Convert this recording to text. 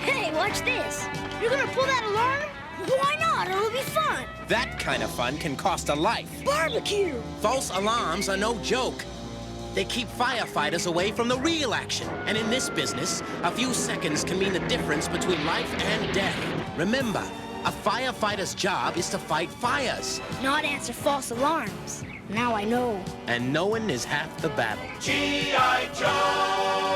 Hey, watch this. You're gonna pull that alarm? Why not? It'll be fun. That kind of fun can cost a life. Barbecue. False alarms are no joke. They keep firefighters away from the real action. And in this business, a few seconds can mean the difference between life and death. Remember, a firefighter's job is to fight fires. Not answer false alarms. Now I know. And knowing is half the battle. G.I. Joe!